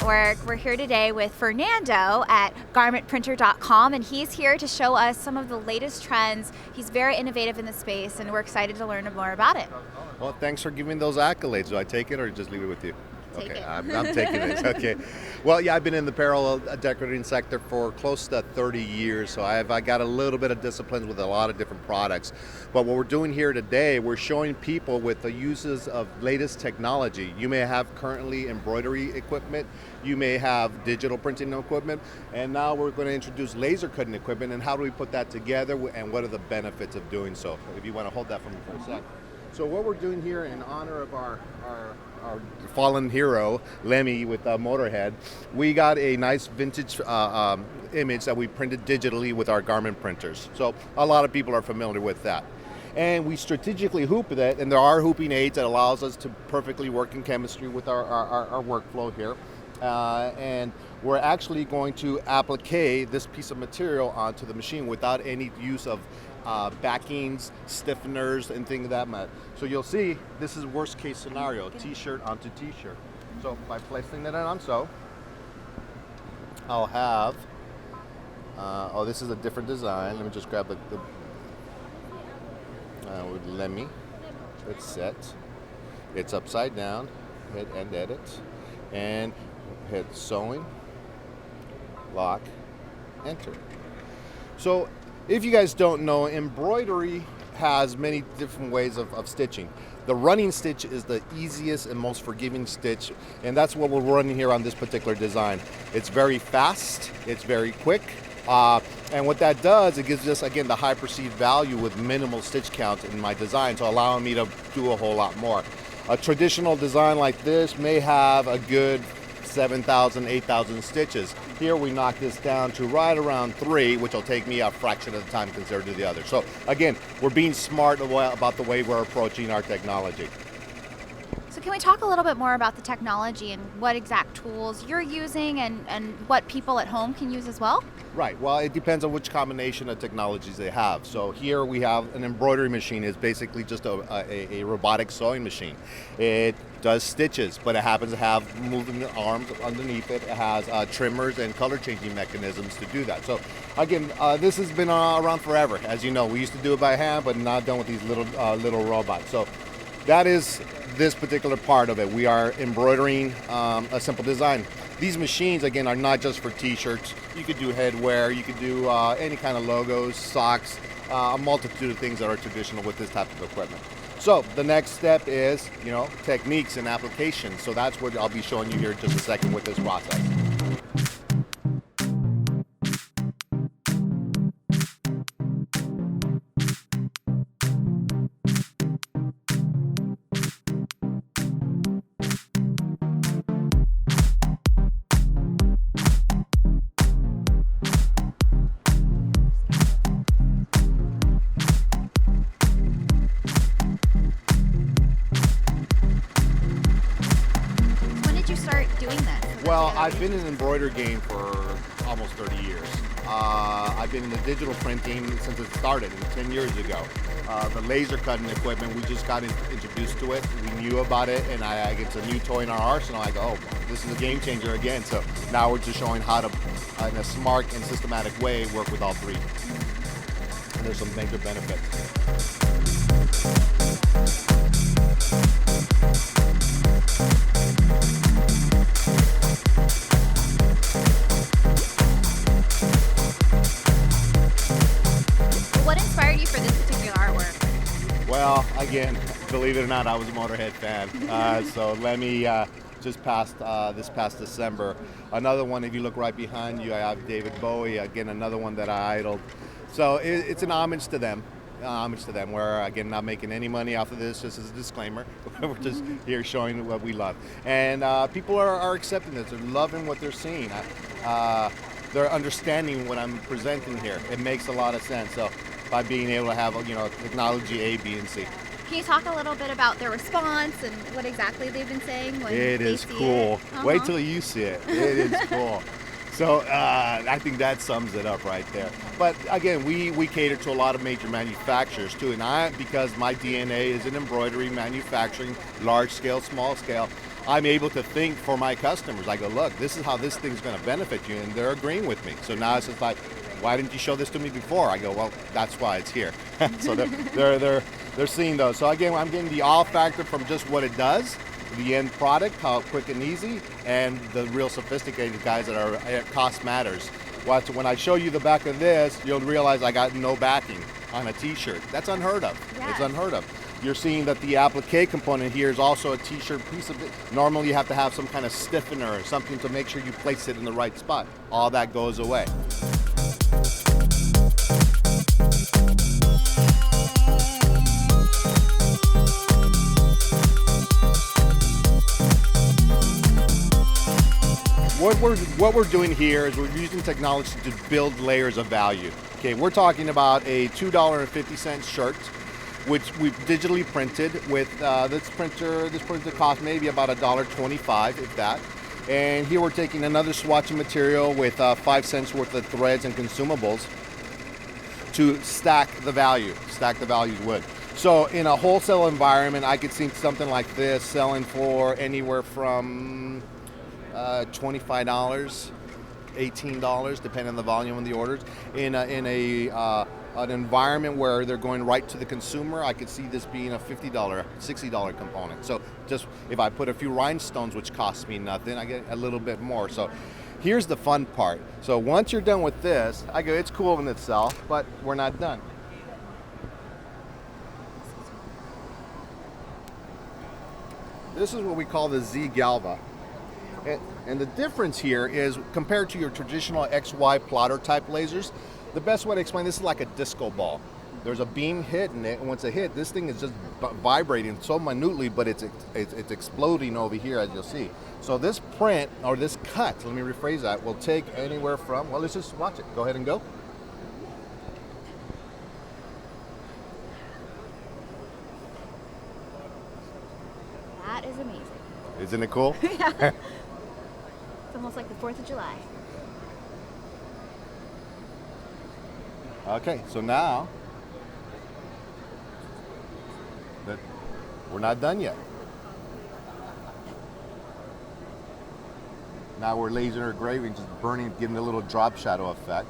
Network. We're here today with Fernando at garmentprinter.com, and he's here to show us some of the latest trends. He's very innovative in the space, and we're excited to learn more about it. Well, thanks for giving those accolades. Do I take it or just leave it with you? Take okay, it. I'm taking this. Okay. Well, yeah, I've been in the apparel decorating sector for close to 30 years, so I got a little bit of discipline with a lot of different products. But what we're doing here today, we're showing people with the uses of latest technology. You may have currently embroidery equipment, you may have digital printing equipment, and now we're going to introduce laser cutting equipment, and how do we put that together, and what are the benefits of doing so? If you want to hold that for me for a sec. So what we're doing here in honor of our fallen hero, Lemmy with Motorhead, we got a nice vintage image that we printed digitally with our garment printers. So a lot of people are familiar with that. And we strategically hoop that, and there are hooping aids that allows us to perfectly work in chemistry with our workflow here. And we're actually going to applique this piece of material onto the machine without any use of backings, stiffeners, and things of that matter. So you'll see this is worst case scenario, t-shirt onto t-shirt. So by placing that on so, I'll have, this is a different design. Let me just grab with Lemmy. It's set. It's upside down. Hit and edit. And hit sewing, lock, enter. So if you guys don't know, embroidery has many different ways of stitching. The running stitch is the easiest and most forgiving stitch, and that's what we're running here on this particular design. It's very fast, it's very quick, and what that does, it gives us, again, the high perceived value with minimal stitch count in my design, so allowing me to do a whole lot more. A traditional design like this may have a good 7,000, 8,000 stitches. Here we knock this down to right around 3, which will take me a fraction of the time compared to the other. So again, we're being smart about the way we're approaching our technology. So can we talk a little bit more about the technology and what exact tools you're using and what people at home can use as well? Right, well, it depends on which combination of technologies they have. So here we have an embroidery machine. It's basically just a robotic sewing machine. It does stitches, but it happens to have moving arms underneath it. It has trimmers and color changing mechanisms to do that. So again, this has been around forever. As you know, we used to do it by hand, but not done with these little robots. So that is this particular part of it. We are embroidering a simple design. These machines, again, are not just for t-shirts. You could do headwear, you could do any kind of logos, socks, a multitude of things that are traditional with this type of equipment. So the next step is, techniques and applications. So that's what I'll be showing you here in just a second with this process. Doing this? Well, I've been in the embroidery game for almost 30 years. I've been in the digital printing since it started 10 years ago. The laser cutting equipment, we just got introduced to it. We knew about it, and it's a new toy in our arsenal. I go, oh, this is a game changer again. So now we're just showing how to, in a smart and systematic way, work with all three. And there's some major benefits. What inspired you for this particular artwork? Well, again, believe it or not, I was a Motorhead fan. So Lemmy just passed this past December. Another one, if you look right behind you, I have David Bowie, again, another one that I idoled. So it's an homage to them. We're, again, not making any money off of this, just as a disclaimer. We're just here showing what we love. And people are accepting this. They're loving what they're seeing. They're understanding what I'm presenting here. It makes a lot of sense. So by being able to have, technology A, B, and C. Can you talk a little bit about their response and what exactly they've been saying when it they is see cool. it? Wait till you see it. It is cool. So I think that sums it up right there. But again, we cater to a lot of major manufacturers too, and because my DNA is in embroidery, manufacturing, large scale, small scale, I'm able to think for my customers. I go, look, this is how this thing's going to benefit you, and they're agreeing with me. So now it's just like, why didn't you show this to me before? I go, well, that's why it's here. So they're seeing those. So again, I'm getting the all factor from just what it does, the end product, how quick and easy, and the real sophisticated guys that are cost matters. When I show you the back of this, you'll realize I got no backing on a t-shirt. That's unheard of. Yes. It's unheard of. You're seeing that the applique component here is also a t-shirt piece of it. Normally you have to have some kind of stiffener or something to make sure you place it in the right spot. All that goes away. What we're doing here is we're using technology to build layers of value. Okay, we're talking about a $2.50 shirt, which we've digitally printed with this printer cost maybe about $1.25, if that. And here we're taking another swatch of material with 5 cents worth of threads and consumables to stack the value with. So in a wholesale environment, I could see something like this selling for anywhere from $25, $18, depending on the volume of the orders. In an environment where they're going right to the consumer, I could see this being a $50, $60 component. So just if I put a few rhinestones, which costs me nothing, I get a little bit more. So here's the fun part. So once you're done with this, I go, it's cool in itself, but we're not done. This is what we call the Z Galva. And the difference here is, compared to your traditional XY plotter type lasers, the best way to explain this is like a disco ball. There's a beam hitting it, and once it hit, this thing is just vibrating so minutely, but it's exploding over here, as you'll see. So this print, or this cut, let me rephrase that, will take anywhere from, well, let's just watch it. Go ahead and go. That is amazing. Isn't it cool? Yeah. It's almost like the 4th of July. Okay, so now that we're not done yet. Now we're laser engraving, just burning, giving a little drop shadow effect.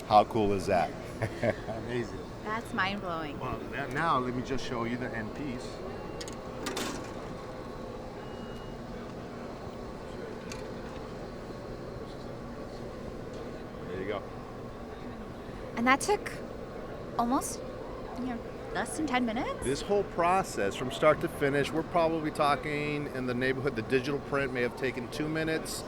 How cool is that? Amazing. That's mind-blowing. Well, now let me just show you the end piece. There you go. And that took almost, less than 10 minutes? This whole process, from start to finish, we're probably talking in the neighborhood. The digital print may have taken 2 minutes.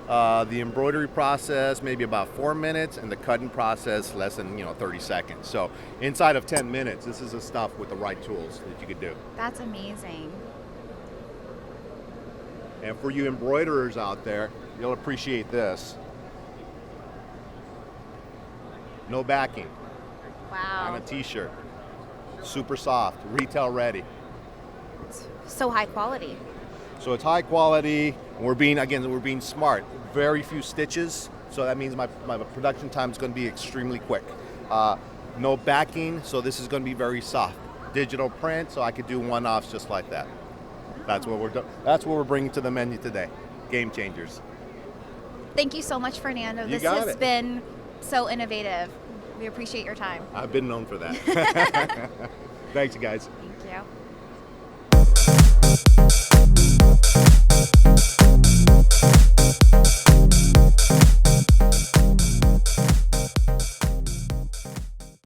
The embroidery process maybe about 4 minutes, and the cutting process less than 30 seconds. So inside of 10 minutes, this is the stuff with the right tools that you could do. That's amazing. And for you embroiderers out there, you'll appreciate this. No backing on Wow. a t-shirt. Super soft, retail ready. So high quality. So it's high quality, and we're being smart. Very few stitches, so that means my production time is going to be extremely quick. No backing, so this is going to be very soft. Digital print, so I could do one-offs just like that. That's what we're bringing to the menu today. Game changers. Thank you so much, Fernando. You This got has it. been so innovative. We appreciate your time. I've been known for that. Thanks, you guys. Thank you.